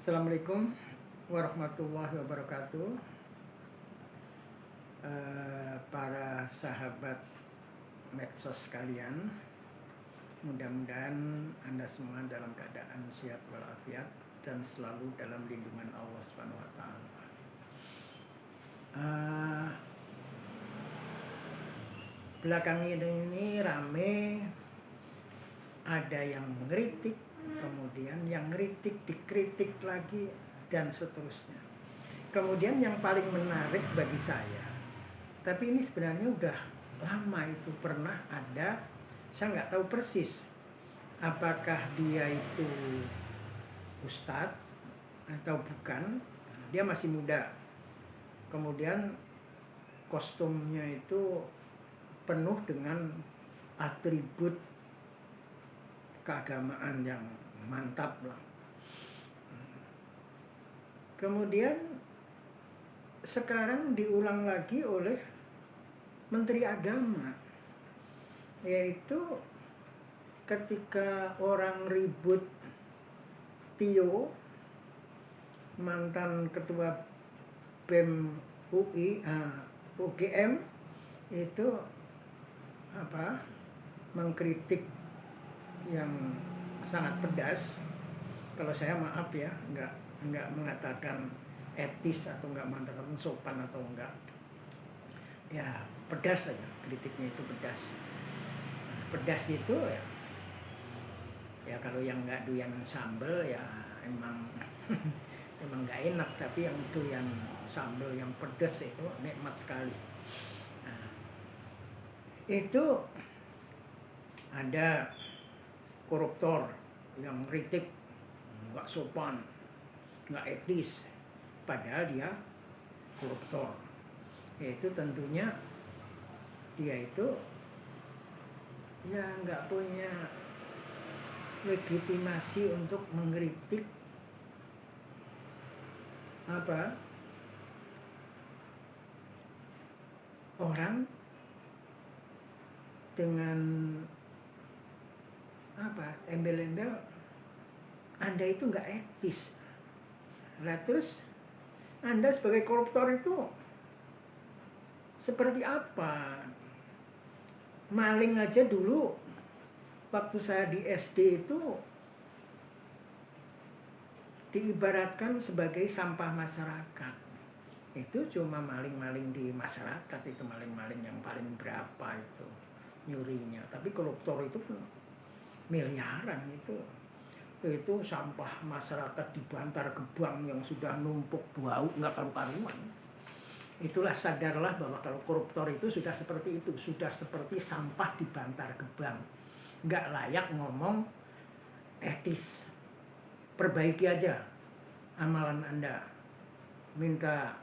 Assalamualaikum warahmatullahi wabarakatuh. Para sahabat medsos sekalian, mudah-mudahan Anda semua dalam keadaan sehat walafiat dan selalu dalam lindungan Allah Subhanahu wa taala. Belakang ini rame, ada yang ngeritik, kemudian yang ngeritik dikritik lagi, dan seterusnya. Kemudian yang paling menarik bagi saya, tapi ini sebenarnya udah lama itu pernah ada, saya nggak tahu persis apakah dia itu ustadz atau bukan, dia masih muda. Kemudian kostumnya itu penuh dengan atribut keagamaan yang mantap lah. Kemudian sekarang diulang lagi oleh Menteri Agama, yaitu ketika orang ribut Tio, mantan ketua BEM UI, UGM, itu mengkritik yang sangat pedas. Kalau saya maaf ya, nggak mengatakan etis atau nggak mengatakan sopan atau enggak, ya pedas saja, kritiknya itu pedas. Pedas itu ya kalau yang nggak doyan sambel ya emang emang nggak enak, tapi yang doyan sambel yang pedas itu nikmat sekali. Nah, itu ada koruptor yang kritik nggak sopan, nggak etis, padahal dia koruptor. Yaitu tentunya dia itu ya nggak punya legitimasi untuk mengkritik orang dengan embel-embel Anda itu nggak etis. Nah terus Anda sebagai koruptor itu seperti apa? Maling aja dulu waktu saya di SD itu diibaratkan sebagai sampah masyarakat. Itu cuma maling-maling di masyarakat, itu maling-maling yang paling berapa itu nyurinya. Tapi koruptor itu miliaran, itu sampah masyarakat di Bantar Gebang yang sudah numpuk bau nggak karu-karuan. Itulah, sadarlah bahwa kalau koruptor itu sudah seperti itu, sudah seperti sampah di Bantar Gebang, nggak layak ngomong etis. Perbaiki aja amalan Anda, minta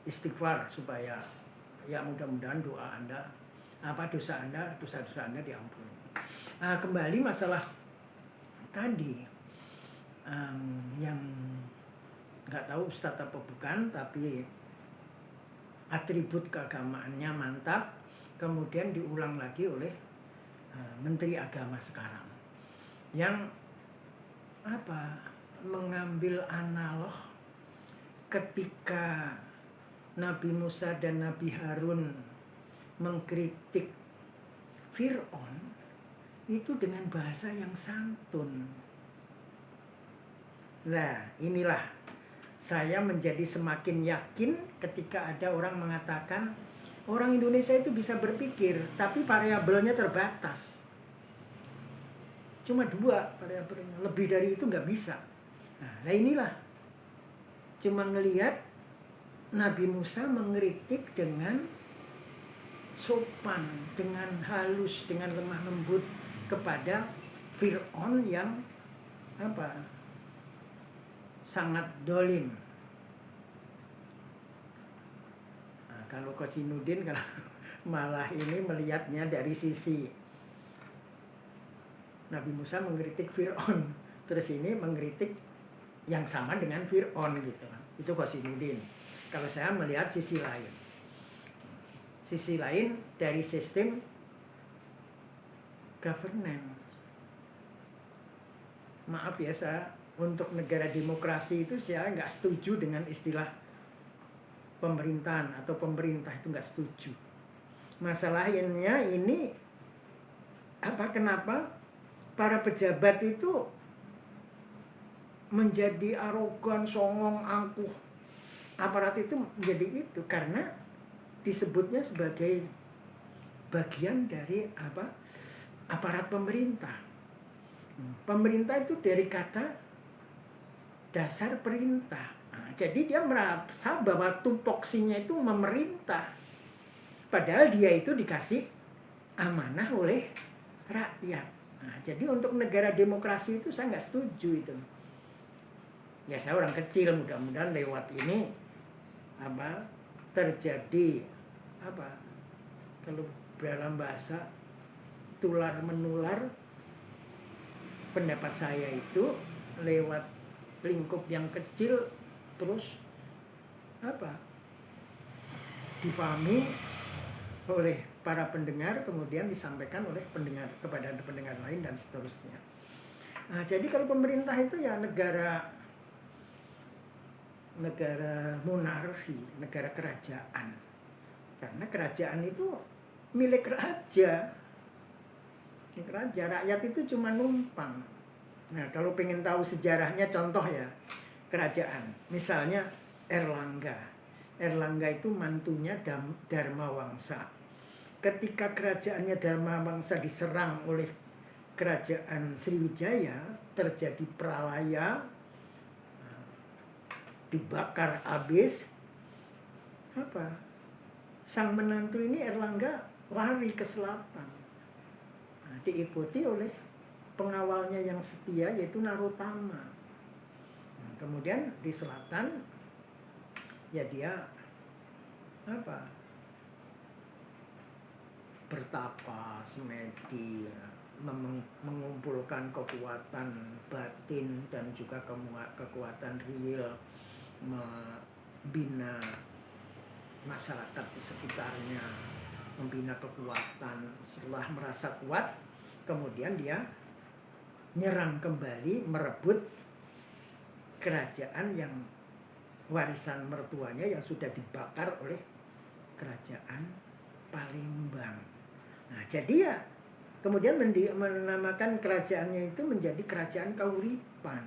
istighfar supaya ya mudah-mudahan doa Anda, dosa Anda diampuni. Kembali masalah tadi, yang nggak tahu ustadz apa bukan, tapi atribut keagamaannya mantap, kemudian diulang lagi oleh Menteri Agama sekarang yang mengambil analog ketika Nabi Musa dan Nabi Harun mengkritik Fir'aun itu dengan bahasa yang santun. Nah, inilah saya menjadi semakin yakin ketika ada orang mengatakan orang Indonesia itu bisa berpikir, tapi variabelnya terbatas. Cuma 2 variabelnya, lebih dari itu nggak bisa. Nah inilah, cuma ngelihat Nabi Musa mengkritik dengan sopan, dengan halus, dengan lemah lembut kepada Fir'aun yang sangat dolim. Kalau Kosinudin kalau malah ini melihatnya dari sisi Nabi Musa mengkritik Fir'aun, terus ini mengkritik yang sama dengan Fir'aun gitu. Itu Kosinudin. Kalau saya melihat sisi lain. Sisi lain dari sistem governance. Maaf ya, saya untuk negara demokrasi itu saya nggak setuju dengan istilah pemerintahan atau pemerintah, itu nggak setuju. Masalahnya ini kenapa para pejabat itu menjadi arogan, songong, angkuh. Aparat itu menjadi itu karena disebutnya sebagai bagian dari aparat pemerintah. Pemerintah itu dari kata dasar perintah. Jadi dia merasa bahwa tupoksinya itu memerintah. Padahal dia itu dikasih amanah oleh rakyat. Jadi untuk negara demokrasi itu saya nggak setuju itu. Ya saya orang kecil, mudah-mudahan lewat ini terjadi kalau dalam bahasa tular menular, pendapat saya itu lewat lingkup yang kecil terus difahami oleh para pendengar, kemudian disampaikan oleh pendengar kepada pendengar lain dan seterusnya. Jadi kalau pemerintah itu ya negara monarki, negara kerajaan. Karena kerajaan itu milik raja. Rakyat itu cuma numpang. Nah, kalau pengen tahu sejarahnya, contoh ya, kerajaan. Misalnya Erlangga. Erlangga itu mantunya Dharmawangsa. Ketika kerajaannya Dharmawangsa diserang oleh kerajaan Sriwijaya, terjadi pralaya, dibakar habis. Sang menantu ini Erlangga lari ke selatan. Diikuti oleh pengawalnya yang setia, yaitu Narotama. Kemudian di selatan ya dia bertapa, semedi, mengumpulkan kekuatan batin dan juga kekuatan real, membina masyarakat di sekitarnya, membina kekuatan. Setelah merasa kuat, kemudian dia nyerang kembali, merebut kerajaan yang warisan mertuanya yang sudah dibakar oleh kerajaan Palembang. Nah, jadi ya kemudian menamakan kerajaannya itu menjadi kerajaan Kauripan.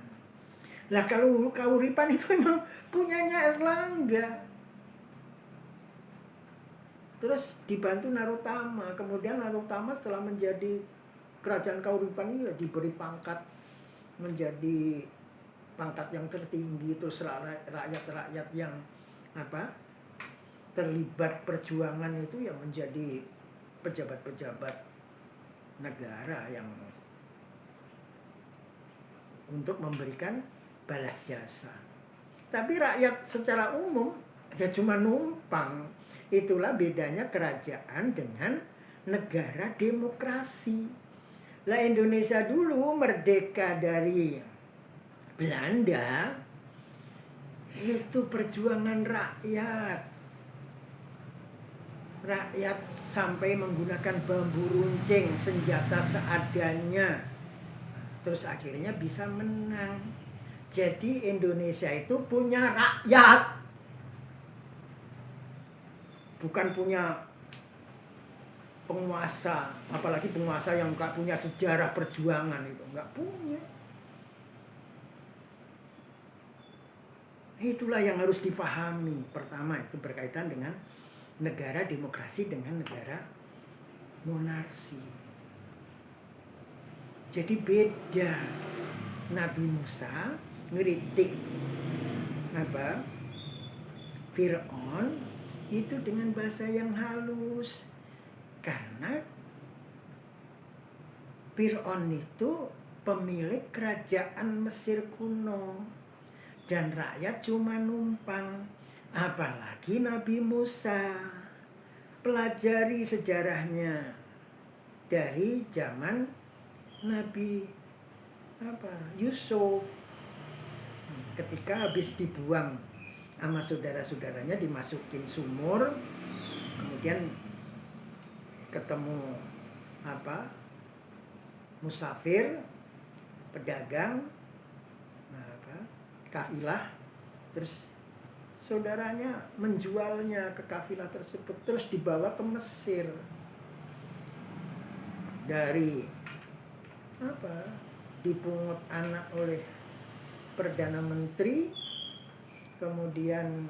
Lah kalau Kauripan itu memang punyanya Erlangga. Terus dibantu Narotama. Kemudian Narotama setelah menjadi kerajaan Kauripan ini diberi pangkat menjadi pangkat yang tertinggi. Terus rakyat-rakyat yang terlibat perjuangan itu yang menjadi pejabat-pejabat negara yang untuk memberikan balas jasa. Tapi rakyat secara umum ya cuma numpang. Itulah bedanya kerajaan dengan negara demokrasi. Lah Indonesia dulu merdeka dari Belanda, itu perjuangan rakyat. Rakyat sampai menggunakan bambu runcing, senjata seadanya. Terus akhirnya bisa menang. Jadi Indonesia itu punya rakyat. Bukan punya penguasa, apalagi penguasa yang gak punya sejarah perjuangan itu, gak punya. Itulah yang harus dipahami. Pertama itu berkaitan dengan negara demokrasi dengan negara monarki. Jadi beda. Nabi Musa ngeritik Fir'aun itu dengan bahasa yang halus. Karena Fir'aun itu pemilik kerajaan Mesir kuno. Dan rakyat cuma numpang. Apalagi Nabi Musa. Pelajari sejarahnya dari zaman Nabi Yusuf. Ketika habis dibuang sama saudara-saudaranya, dimasukin sumur, kemudian ketemu musafir, pedagang, kafilah, terus saudaranya menjualnya ke kafilah tersebut, terus dibawa ke Mesir. Dari dipungut anak oleh Perdana Menteri, kemudian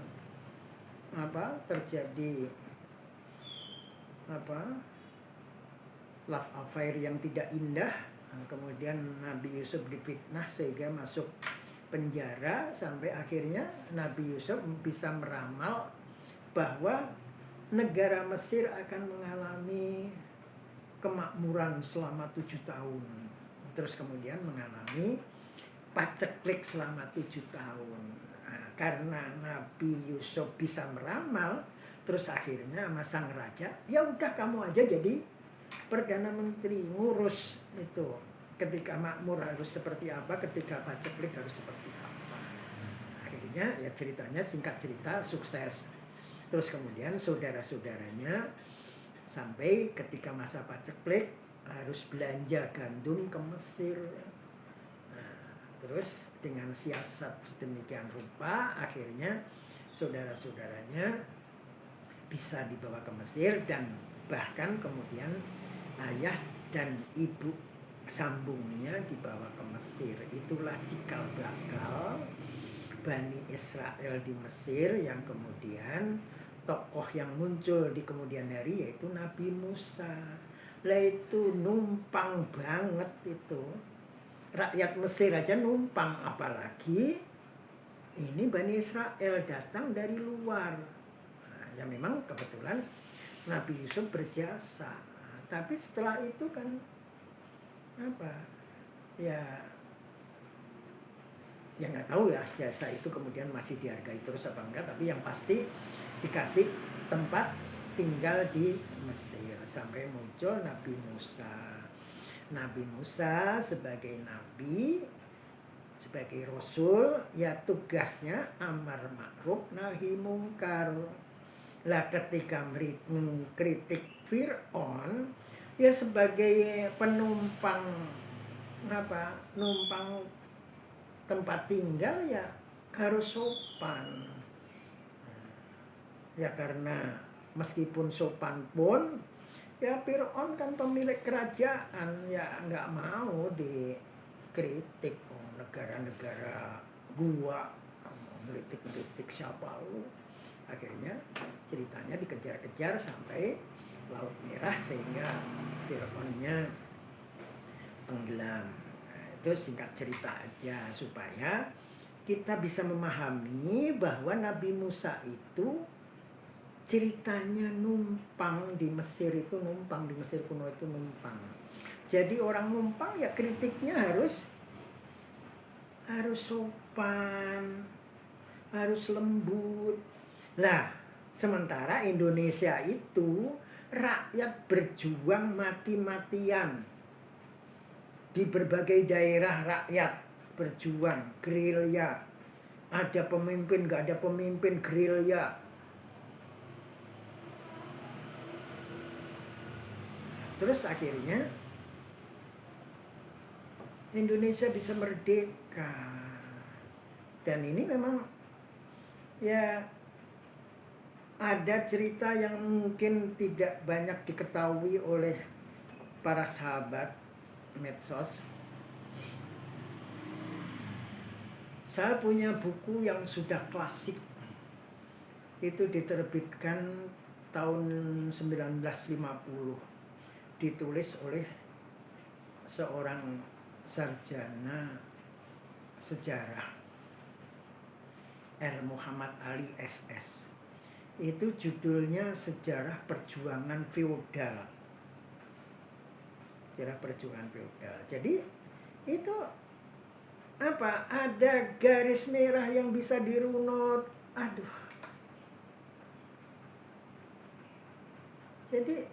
terjadi love affair yang tidak indah. Kemudian Nabi Yusuf difitnah sehingga masuk penjara, sampai akhirnya Nabi Yusuf bisa meramal bahwa negara Mesir akan mengalami kemakmuran selama 7 tahun. Terus kemudian mengalami paceklik selama 7 tahun. Nah, karena Nabi Yusuf bisa meramal, terus akhirnya sama sang raja, ya udah kamu aja jadi Perdana Menteri, ngurus itu. Ketika makmur harus seperti apa, ketika paceklik harus seperti apa. Akhirnya ya ceritanya, singkat cerita, sukses. Terus kemudian saudara-saudaranya sampai ketika masa paceklik harus belanja gandum ke Mesir. Nah, terus dengan siasat sedemikian rupa akhirnya saudara-saudaranya bisa dibawa ke Mesir, dan bahkan kemudian ayah dan ibu sambungnya dibawa ke Mesir. Itulah cikal bakal Bani Israel di Mesir, yang kemudian tokoh yang muncul di kemudian hari yaitu Nabi Musa. Lah itu numpang banget itu. Rakyat Mesir aja numpang, apalagi ini Bani Israel datang dari luar. Nah, ya memang kebetulan Nabi Yusuf berjasa. Nah, tapi setelah itu kan ya nggak tahu ya, jasa itu kemudian masih dihargai terus apa enggak, tapi yang pasti dikasih tempat tinggal di Mesir sampai muncul Nabi Musa. Nabi Musa sebagai nabi, sebagai rasul, ya tugasnya amar ma'ruf nahi mungkar. Lah ketika mengkritik Fir'aun, ya sebagai penumpang numpang tempat tinggal ya harus sopan. Ya karena meskipun sopan pun ya Fir'aun kan pemilik kerajaan, ya nggak mau dikritik. Negara-negara gua ngeritik siapa lu. Akhirnya ceritanya dikejar-kejar sampai Laut Merah sehingga Fir'aunnya tenggelam. Nah, itu singkat cerita aja supaya kita bisa memahami bahwa Nabi Musa itu ceritanya numpang di Mesir, itu numpang di Mesir kuno itu numpang. Jadi orang numpang ya kritiknya harus sopan, harus lembut. Lah, sementara Indonesia itu rakyat berjuang mati-matian. Di berbagai daerah rakyat berjuang, gerilya. Ada pemimpin, gak ada pemimpin, gerilya. Terus akhirnya Indonesia bisa merdeka. Dan ini memang ya ada cerita yang mungkin tidak banyak diketahui oleh para sahabat medsos. Saya punya buku yang sudah klasik. Itu diterbitkan tahun 1950. Ditulis oleh seorang sarjana sejarah, R. Muhammad Ali SS. Itu judulnya Sejarah Perjuangan Feodal. Sejarah Perjuangan Feodal. Jadi itu ada garis merah yang bisa dirunut. Aduh. Jadi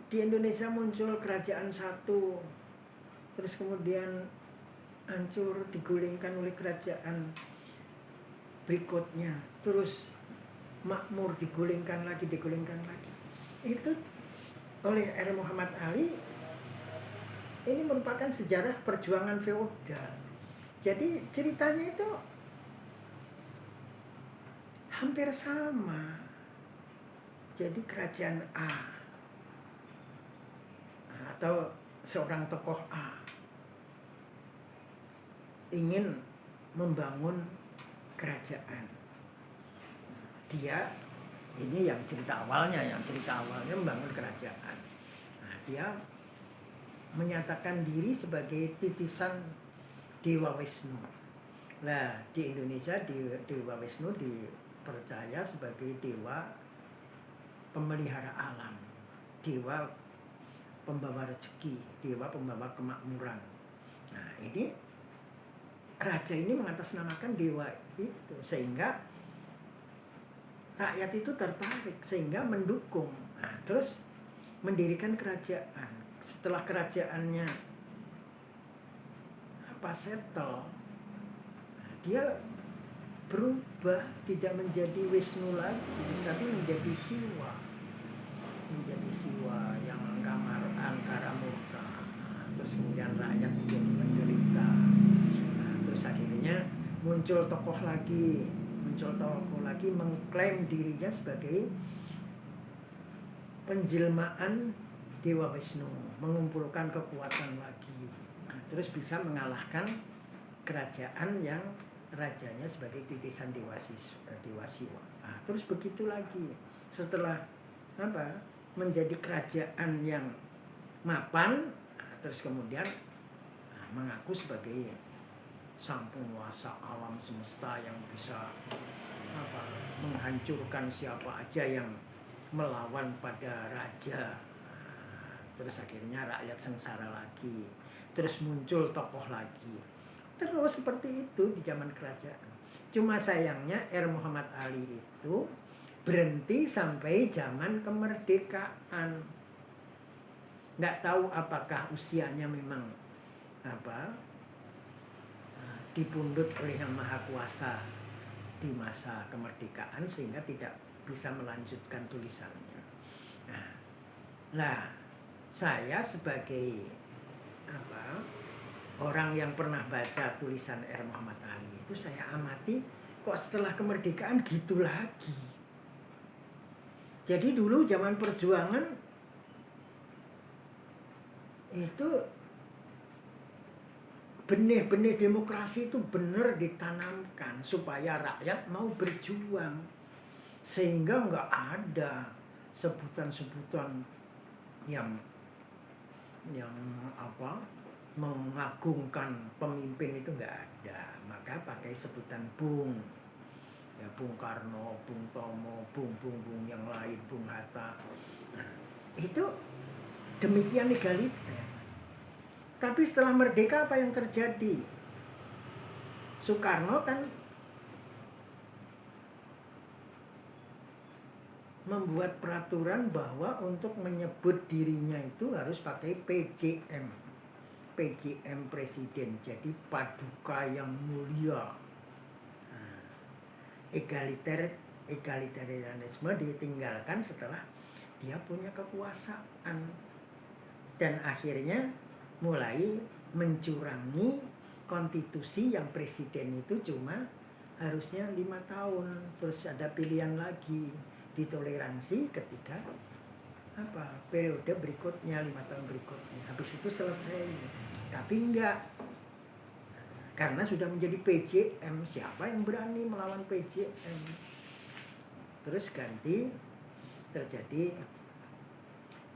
di Indonesia muncul kerajaan satu, terus kemudian hancur, digulingkan oleh kerajaan berikutnya, terus makmur, digulingkan lagi. Itu oleh R. Muhammad Ali ini merupakan sejarah perjuangan feodal. Jadi ceritanya itu hampir sama. Jadi kerajaan A atau seorang tokoh A ingin membangun kerajaan. Dia ini yang cerita awalnya membangun kerajaan. Nah, dia menyatakan diri sebagai titisan Dewa Wisnu. Nah, di Indonesia Dewa Wisnu dipercaya sebagai dewa pemelihara alam, dewa pembawa rezeki, dewa pembawa kemakmuran. Nah, ini raja ini mengatasnamakan dewa itu sehingga rakyat itu tertarik sehingga mendukung. Nah, terus mendirikan kerajaan. Setelah kerajaannya settle, dia berubah, tidak menjadi Wisnu lagi, tapi menjadi Siwa. Menjadi Siwa yang angkara murka. Terus kemudian rakyat menjadi menderita. Nah, terus akhirnya muncul tokoh lagi mengklaim dirinya sebagai penjelmaan Dewa Wisnu, mengumpulkan kekuatan lagi. Nah, terus bisa mengalahkan kerajaan yang rajanya sebagai titisan Dewa Siwa. Nah, terus begitu lagi. Setelah menjadi kerajaan yang mapan, terus kemudian mengaku sebagai sang penguasa alam semesta yang bisa menghancurkan siapa aja yang melawan pada raja. Terus akhirnya rakyat sengsara lagi. Terus muncul tokoh lagi. Terus seperti itu di zaman kerajaan. Cuma sayangnya Muhammad Ali itu berhenti sampai zaman kemerdekaan. Nggak tahu apakah usianya memang dipundut oleh Yang Maha Kuasa di masa kemerdekaan sehingga tidak bisa melanjutkan tulisannya. Nah, saya sebagai orang yang pernah baca tulisan Muhammad Ali itu, saya amati kok setelah kemerdekaan gitu lagi. Jadi dulu zaman perjuangan itu benih-benih demokrasi itu benar ditanamkan supaya rakyat mau berjuang, sehingga nggak ada sebutan-sebutan yang mengagungkan pemimpin itu nggak ada. Maka pakai sebutan Bung, ya Bung Karno, Bung Tomo, Bung yang lain, Bung Hatta. Nah, itu demikian egaliter. Tapi setelah merdeka apa yang terjadi? Soekarno kan membuat peraturan bahwa untuk menyebut dirinya itu harus pakai PJM presiden, jadi paduka yang mulia. Nah, egalitarianisme ditinggalkan setelah dia punya kekuasaan dan akhirnya mulai mencurangi konstitusi yang presiden itu cuma harusnya 5 tahun, terus ada pilihan lagi, ditoleransi ketika periode berikutnya 5 tahun berikutnya, habis itu selesai. Tapi enggak, karena sudah menjadi PJM, siapa yang berani melawan PJM? Terus terjadi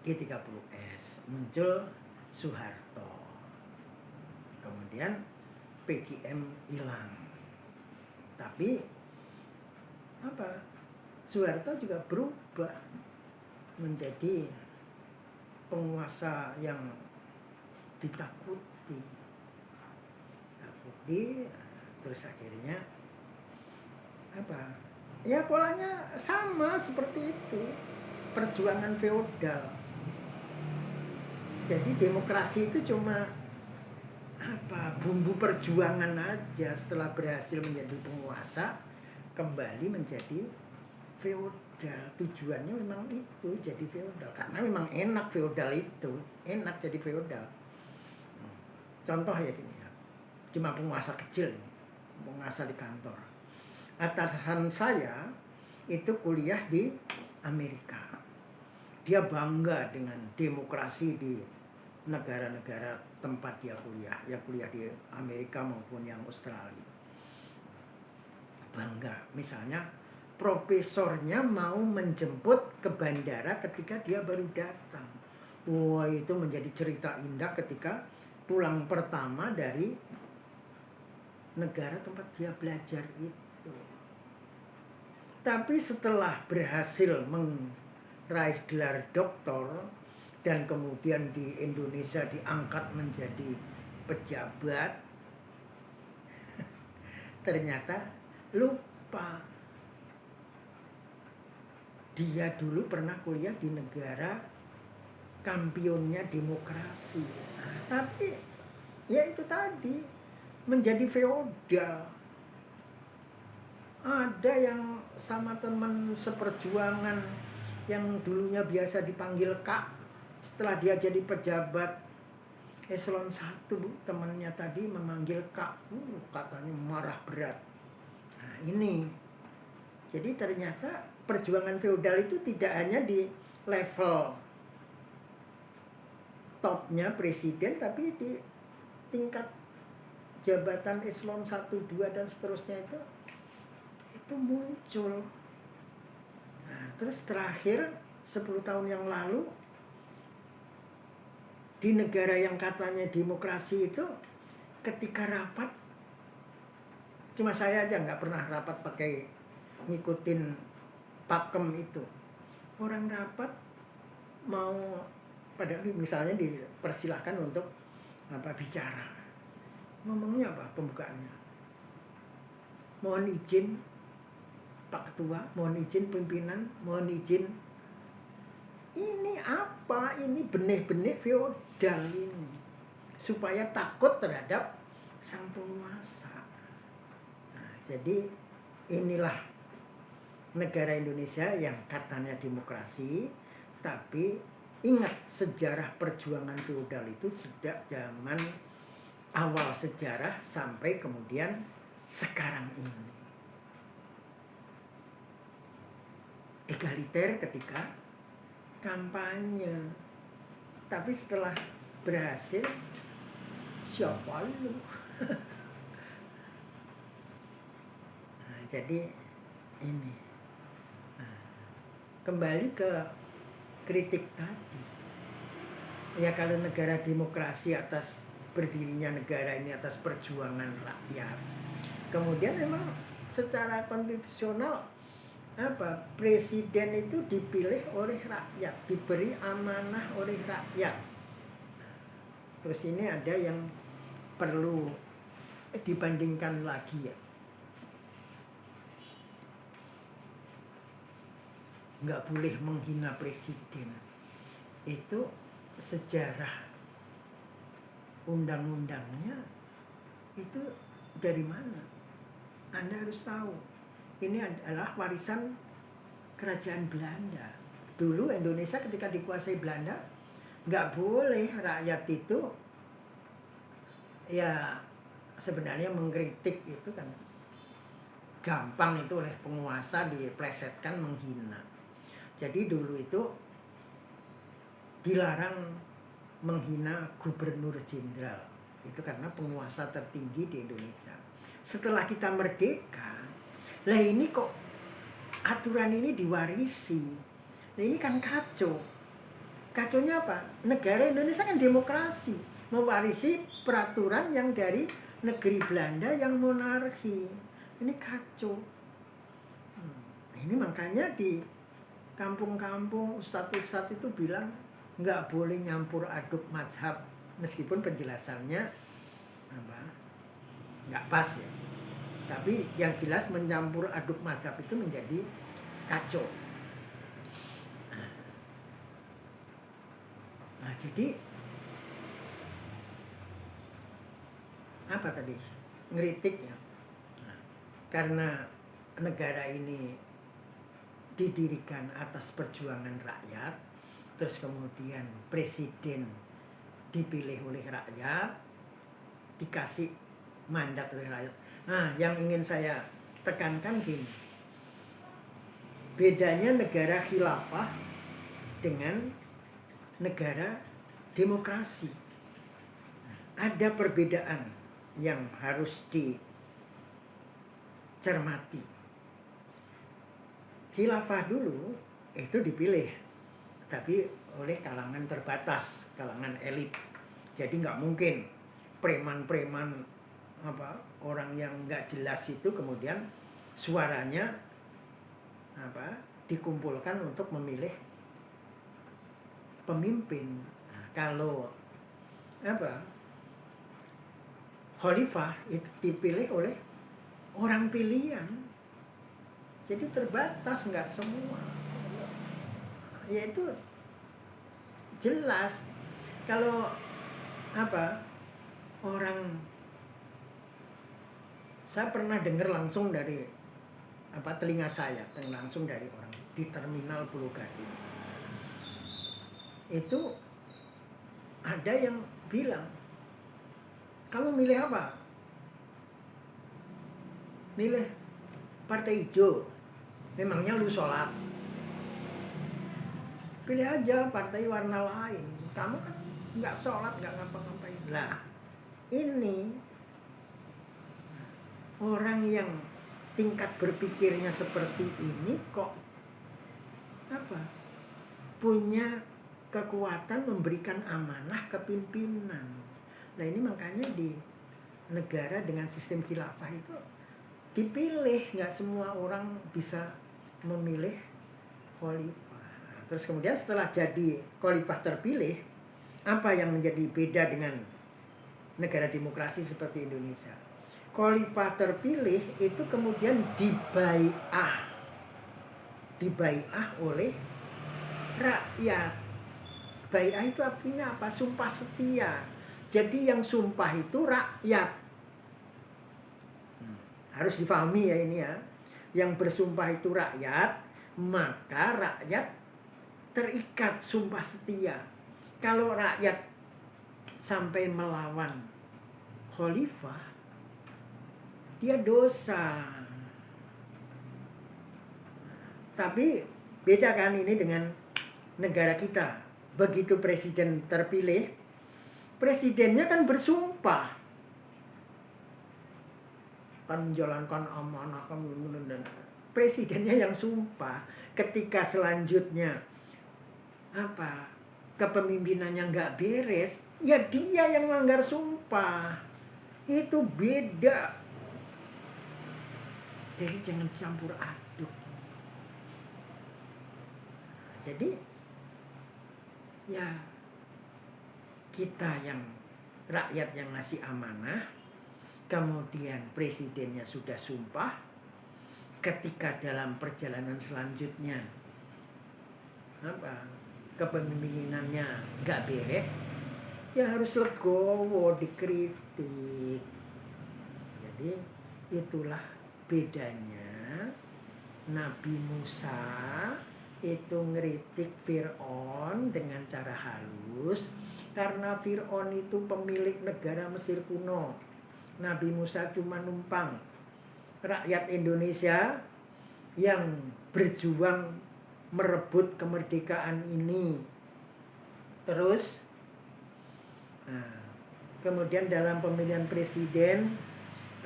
G30S, muncul Soeharto, kemudian PJM hilang. Tapi Soeharto juga berubah menjadi penguasa yang ditakuti, terus akhirnya ya polanya sama seperti itu, perjuangan feodal. Jadi demokrasi itu cuma bumbu perjuangan aja. Setelah berhasil menjadi penguasa, kembali menjadi feodal. Tujuannya memang itu, jadi feodal, karena memang enak feodal itu, enak jadi feodal. contoh ya gini ya, cuma penguasa kecil, penguasa di kantor. Atasan saya itu kuliah di Amerika. Dia bangga dengan demokrasi di negara-negara tempat dia kuliah, yang kuliah di Amerika maupun yang Australia. Bangga, misalnya profesornya mau menjemput ke bandara ketika dia baru datang. Wah, itu menjadi cerita indah ketika pulang pertama dari negara tempat dia belajar itu. Tapi setelah berhasil meraih gelar doktor dan kemudian di Indonesia diangkat menjadi pejabat, ternyata lupa dia dulu pernah kuliah di negara kampionnya demokrasi. Tapi ya itu tadi, menjadi feodal. Ada yang sama teman seperjuangan yang dulunya biasa dipanggil Kak, setelah dia jadi pejabat eselon 1, temannya tadi memanggil Kak, katanya marah berat. Nah ini, jadi ternyata perjuangan feodal itu tidak hanya di level topnya presiden, tapi di tingkat jabatan eselon 1, 2 dan seterusnya itu muncul. Nah, terus terakhir 10 tahun yang lalu di negara yang katanya demokrasi itu, ketika rapat, cuma saya aja nggak pernah rapat pakai ngikutin pakem itu. Orang rapat mau pada misalnya dipersilahkan untuk bicara, ngomongnya apa pembukaannya? Mohon izin Pak Ketua, mohon izin pimpinan, mohon izin. Ini apa? Ini benih-benih feodal ini, supaya takut terhadap sang penguasa. Nah, jadi inilah negara Indonesia yang katanya demokrasi, tapi ingat sejarah perjuangan feodal itu sejak zaman awal sejarah sampai kemudian sekarang ini. Egaliter ketika kampanye, tapi setelah berhasil, siapa lu? Nah, jadi ini, kembali ke kritik tadi ya, kalau negara demokrasi atas berdirinya negara ini atas perjuangan rakyat, kemudian memang secara konstitusional presiden itu dipilih oleh rakyat, diberi amanah oleh rakyat. Terus ini ada yang perlu dibandingkan lagi ya, nggak boleh menghina presiden. Itu sejarah undang-undangnya itu dari mana? Anda harus tahu. Ini adalah warisan kerajaan Belanda. Dulu Indonesia ketika dikuasai Belanda, nggak boleh rakyat itu ya sebenarnya mengkritik itu kan gampang, itu oleh penguasa diplesetkan menghina. Jadi dulu itu dilarang menghina gubernur jenderal, itu karena penguasa tertinggi di Indonesia. Setelah kita merdeka, lah ini kok aturan ini diwarisi. Nah ini kan kacau. Kacaunya apa? Negara Indonesia kan demokrasi, mewarisi peraturan yang dari negeri Belanda yang monarki. Ini kacau. Ini makanya di kampung-kampung ustadz-ustadz itu bilang nggak boleh nyampur aduk mazhab, meskipun penjelasannya nggak pas ya. Tapi yang jelas mencampur aduk mazhab itu menjadi kacau. Nah, jadi apa tadi? Ngeritik ya. Nah, karena negara ini didirikan atas perjuangan rakyat, terus kemudian presiden dipilih oleh rakyat, dikasih mandat oleh rakyat. Nah, yang ingin saya tekankan gini, bedanya negara khilafah dengan negara demokrasi. Ada perbedaan yang harus dicermati. Khilafah dulu itu dipilih, tapi oleh kalangan terbatas, kalangan elit. Jadi nggak mungkin preman-preman orang yang nggak jelas itu kemudian suaranya dikumpulkan untuk memilih pemimpin. Nah, kalau khalifah itu dipilih oleh orang pilihan, jadi terbatas, nggak semua. Yaitu jelas kalau orang, saya pernah dengar langsung dari telinga saya, langsung dari orang di terminal Pulau Gadung. Itu ada yang bilang, kamu milih apa? Milih partai hijau. Memangnya lu sholat? Pilih aja partai warna lain. Kamu kan nggak sholat, nggak ngapa-ngapain. Nah, ini orang yang tingkat berpikirnya seperti ini kok punya kekuatan memberikan amanah kepimpinan. Nah, ini makanya di negara dengan sistem khilafah itu dipilih, nggak semua orang bisa memilih khalifah. Terus kemudian setelah jadi khalifah terpilih, apa yang menjadi beda dengan negara demokrasi seperti Indonesia? Khalifah terpilih itu kemudian dibai'ah oleh rakyat. Bai'ah itu artinya apa? Sumpah setia. Jadi yang sumpah itu rakyat. Harus difahami ya ini ya. Yang bersumpah itu rakyat, maka rakyat terikat sumpah setia. Kalau rakyat sampai melawan khalifah, dia dosa. Tapi beda kan ini dengan negara kita. Begitu presiden terpilih, presidennya kan bersumpah kan menjalankan amanah kan, dan presidennya yang sumpah. Ketika selanjutnya kepemimpinannya nggak beres, ya dia yang melanggar sumpah. Itu beda. Jadi jangan campur aduk. Jadi ya kita yang rakyat yang ngasih amanah, kemudian presidennya sudah sumpah, ketika dalam perjalanan selanjutnya kepemimpinannya nggak beres, ya harus legowo, dikritik. Jadi itulah bedanya Nabi Musa itu ngeritik Fir'aun dengan cara halus, karena Fir'aun itu pemilik negara Mesir kuno. Nabi Musa cuma numpang. Rakyat Indonesia yang berjuang merebut kemerdekaan ini. Terus kemudian dalam pemilihan presiden,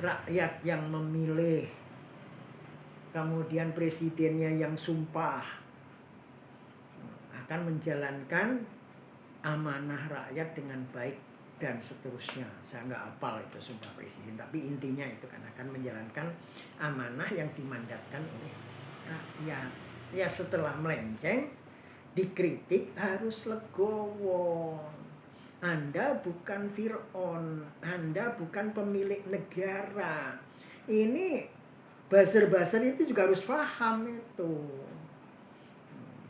rakyat yang memilih, kemudian presidennya yang sumpah akan menjalankan amanah rakyat dengan baik dan seterusnya. Saya nggak hafal itu sumpah presiden, tapi intinya itu kan akan menjalankan amanah yang dimandatkan oleh rakyat. Ya setelah melenceng, dikritik harus legowo. Anda bukan Fir'aun, Anda bukan pemilik negara. Ini buzzer-buzzer itu juga harus paham itu,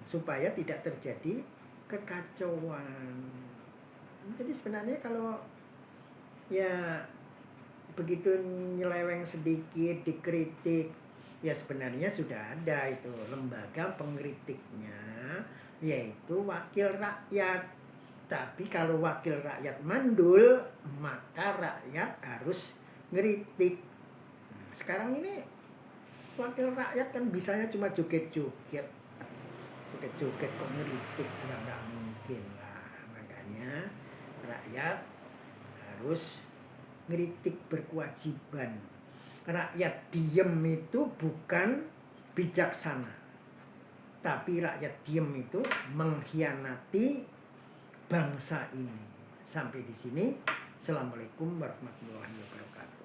supaya tidak terjadi kekacauan. Jadi sebenarnya kalau ya begitu nyeleweng sedikit dikritik, ya sebenarnya sudah ada itu lembaga pengkritiknya, yaitu wakil rakyat. Tapi kalau wakil rakyat mandul, maka rakyat harus ngeritik. Sekarang ini wakil rakyat kan bisanya cuma joget-joget. Joget-joget kok ngeritik, ya nggak mungkin lah. Makanya rakyat harus ngeritik, berkewajiban. Rakyat diem itu bukan bijaksana, tapi rakyat diem itu mengkhianati bangsa ini. Sampai di sini. Assalamualaikum warahmatullahi wabarakatuh.